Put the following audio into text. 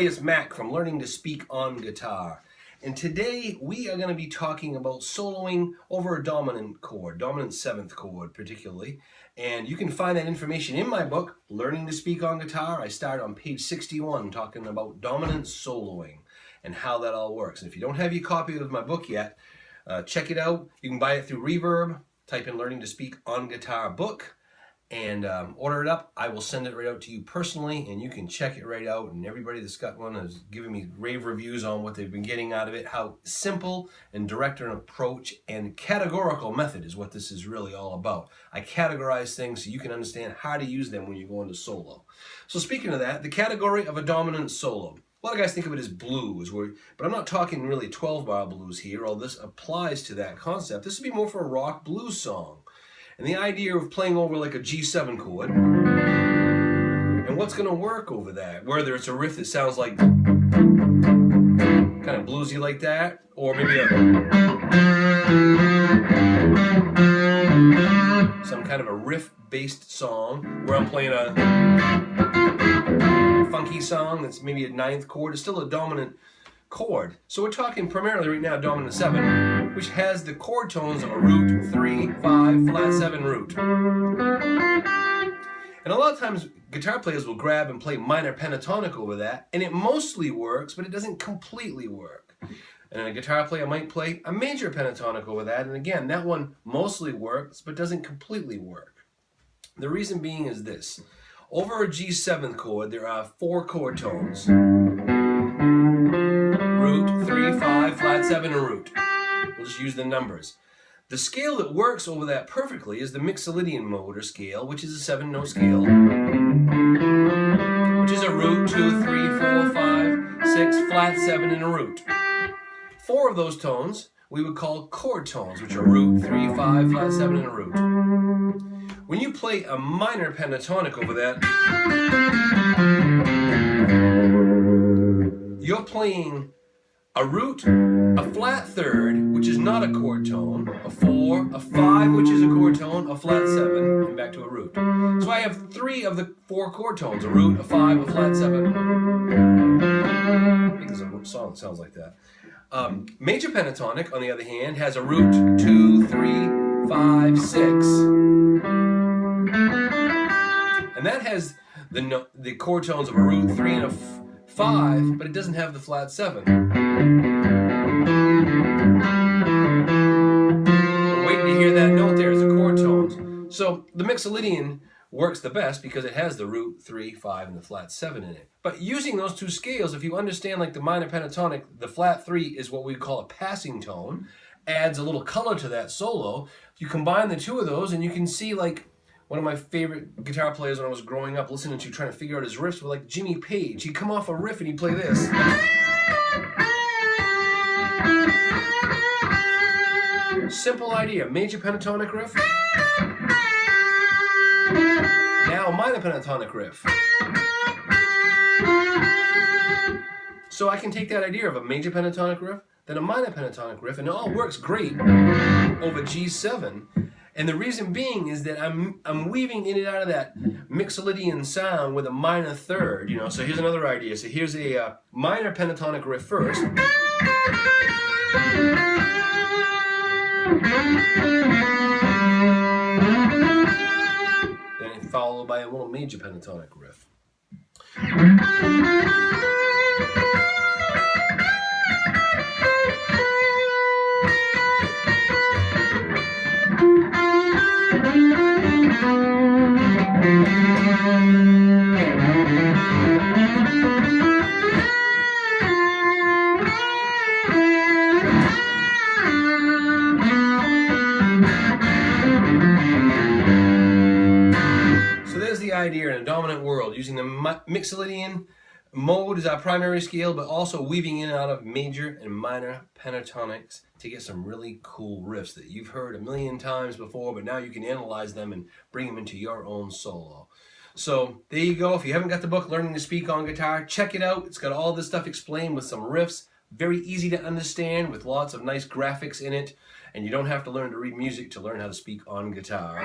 everybody, it's Mac from Learning to Speak on Guitar. And today we are going to be talking about soloing over a dominant chord, dominant 7th chord particularly. And you can find that information in my book, Learning to Speak on Guitar. I start on page 61 talking about dominant soloing and how that all works. And if you don't have your copy of my book yet, check it out. You can buy it through Reverb. Type in Learning to Speak on Guitar book and order it up. I will send it right out to you personally, and you can check it right out. And everybody that's got one has given me rave reviews on what they've been getting out of it, how simple and direct an approach and categorical method is what this is really all about. I categorize things so you can understand how to use them when you go into solo. So speaking of that, the category of a dominant solo. A lot of guys think of it as blues, but I'm not talking really 12-bar blues here, although this applies to that concept. This would be more for a rock blues song. And the idea of playing over like a G7 chord, and what's going to work over that, whether it's a riff that sounds like kind of bluesy like that, or maybe some kind of a riff-based song where I'm playing a funky song that's maybe a 9th chord. It's still a dominant chord. So we're talking primarily right now dominant 7, which has the chord tones of a root, 3, 5, flat 7 root. And a lot of times guitar players will grab and play minor pentatonic over that, and it mostly works, but it doesn't completely work. And a guitar player might play a major pentatonic over that, and again, that one mostly works, but doesn't completely work. The reason being is this. Over a G7 chord, there are 4 chord tones. Root, 3, 5, flat 7, and root. We'll just use the numbers. The scale that works over that perfectly is the Mixolydian mode or scale, which is a 7-note scale, which is a root, 2, 3, 4, 5, 6, flat 7, and a root. 4 of those tones we would call chord tones, which are root, 3, 5, flat 7, and a root. When you play a minor pentatonic over that, you're playing a root, a flat 3rd, which is not a chord tone, a 4, a 5, which is a chord tone, a flat 7, and back to a root. So I have 3 of the 4 chord tones, a root, a 5, a flat 7. I think there's a song that sounds like that. Major pentatonic, on the other hand, has a root, 2, 3, 5, 6. And that has the chord tones of a root, 3, and a 5, but it doesn't have the flat 7. We're waiting to hear that note there as the chord tones. So the Mixolydian works the best because it has the root, 3, 5, and the flat 7 in it. But using those 2 scales, if you understand like the minor pentatonic, the flat 3 is what we call a passing tone, adds a little color to that solo. You combine the 2 of those and you can see like one of my favorite guitar players when I was growing up listening to, trying to figure out his riffs, were like Jimmy Page. He'd come off a riff and he'd play this. Simple idea, major pentatonic riff. Now minor pentatonic riff. So I can take that idea of a major pentatonic riff, then a minor pentatonic riff, and it all works great over G7. And the reason being is that I'm weaving in and out of that Mixolydian sound with a minor 3rd, you know. So here's another idea. So here's a minor pentatonic riff first. Then followed by a little major pentatonic riff. So there's the idea in a dominant world, using the Mixolydian mode as our primary scale, but also weaving in and out of major and minor pentatonics to get some really cool riffs that you've heard a million times before, but now you can analyze them and bring them into your own solo. So there you go. If you haven't got the book, Learning to Speak on Guitar, check it out. It's got all this stuff explained with some riffs, very easy to understand with lots of nice graphics in it, and you don't have to learn to read music to learn how to speak on guitar.